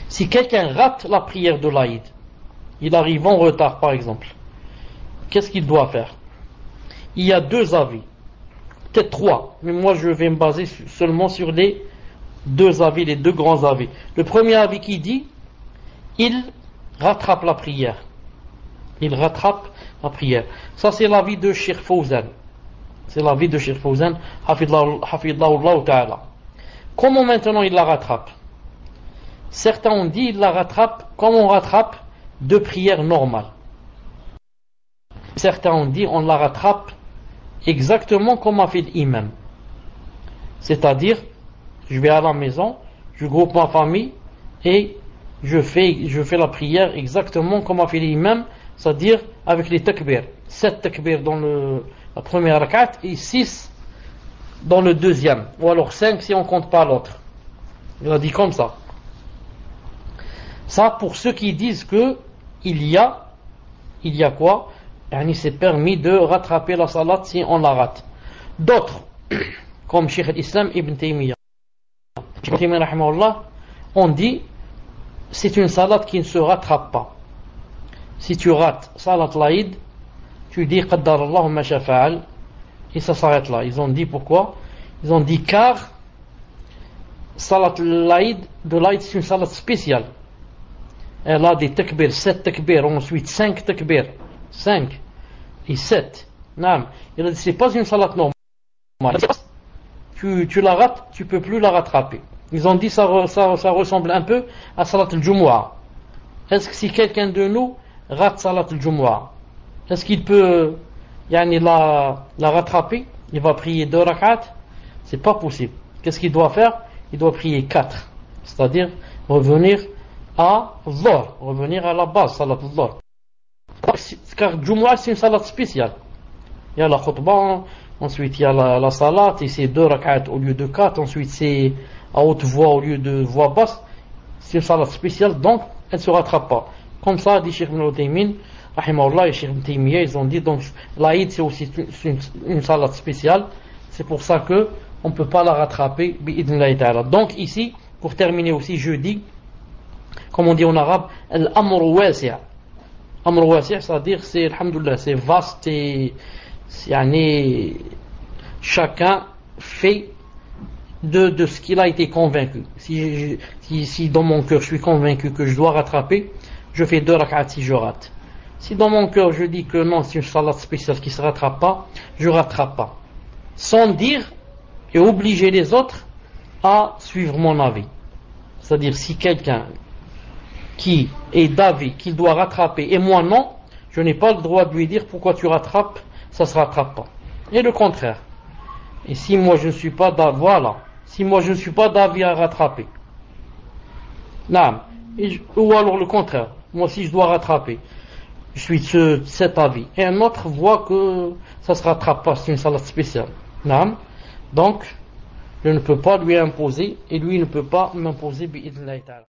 Si quelqu'un rate la prière de l'Aïd, il arrive en retard par exemple, qu'est-ce qu'il doit faire? Il y a deux avis, peut-être trois, mais moi je vais me baser seulement sur les deux avis, les deux grands avis. Le premier avis qui dit, il rattrape la prière. Il rattrape la prière. Ça c'est l'avis de Cheikh Fawzan. C'est l'avis de Cheikh Fawzan, hafidhahullah ta'ala. Comment maintenant il la rattrape? Certains ont dit il la rattrape comme on rattrape deux prières normales. Certains ont dit on la rattrape exactement comme a fait l'imam. C'est-à-dire, je vais à la maison, je groupe ma famille et je fais la prière exactement comme a fait l'imam, c'est-à-dire avec les takbir. 7 takbir dans la première rakat et 6 dans le deuxième. Ou alors 5 si on ne compte pas l'autre. Il a dit comme ça. Ça pour ceux qui disent que il y a quoi? C'est permis de rattraper la salat si on la rate. D'autres, comme Cheikh al-Islam Ibn Taymiyyah, on dit c'est une salat qui ne se rattrape pas. Si tu rates salat l'Aïd, tu dis qaddar Allah ma shafa'al et ça s'arrête là. Ils ont dit pourquoi? Ils ont dit car salat l'Aïd c'est une salat spéciale. Elle a des takbir, 7 takbir, ensuite 5 takbir, 5 et 7. Non, il a dit c'est pas une salat normale. Tu la rates, tu peux plus la rattraper. Ils ont dit ça ressemble un peu à salat al-Jumu'ah. Est-ce que si quelqu'un de nous rate salat al-Jumu'ah, est-ce qu'il peut la rattraper? Il va prier 2 rak'at? C'est pas possible. Qu'est-ce qu'il doit faire? Il doit prier 4. C'est-à-dire revenir à Dhuhr, revenir à la base, salat al-Dhuhr. Car Jumu'ah c'est une salat spéciale. Il y a la khutbah, ensuite il y a la salat, et c'est 2 rak'at au lieu de 4, ensuite c'est à haute voix au lieu de voix basse. C'est une salat spéciale, donc elle ne se rattrape pas. Comme ça, dit Cheikh Ibn Uthaymin, rahimahullah, et Cheikh Ibn Taymiyyah, ils ont dit, donc l'Aïd c'est aussi une salat spéciale, c'est pour ça que on ne peut pas la rattraper, bi'idnillahi ta'ala. Donc ici, pour terminer aussi, je dis, comme on dit en arabe, l'amr wasi'. Amr wasi', c'est-à-dire, c'est, alhamdoulilah, c'est vaste et, chacun fait de ce qu'il a été convaincu. Si dans mon cœur je suis convaincu que je dois rattraper, je fais 2 rak'at si je rate. Si dans mon cœur je dis que non, c'est une salat spéciale qui ne se rattrape pas, je rattrape pas. Sans dire et obliger les autres à suivre mon avis. C'est-à-dire si quelqu'un qui est d'avis qu'il doit rattraper et moi non, je n'ai pas le droit de lui dire pourquoi tu rattrapes, ça ne se rattrape pas. Et le contraire. Et si moi je ne suis pas d'avis, voilà. Si moi je ne suis pas d'avis à rattraper. Non. Ou alors le contraire. Moi si je dois rattraper, je suis de cet avis. Et un autre voit que ça ne se rattrape pas, c'est une salat spéciale. Non. Donc, je ne peux pas lui imposer et lui ne peut pas m'imposer bi'idhnillahi ta'ala.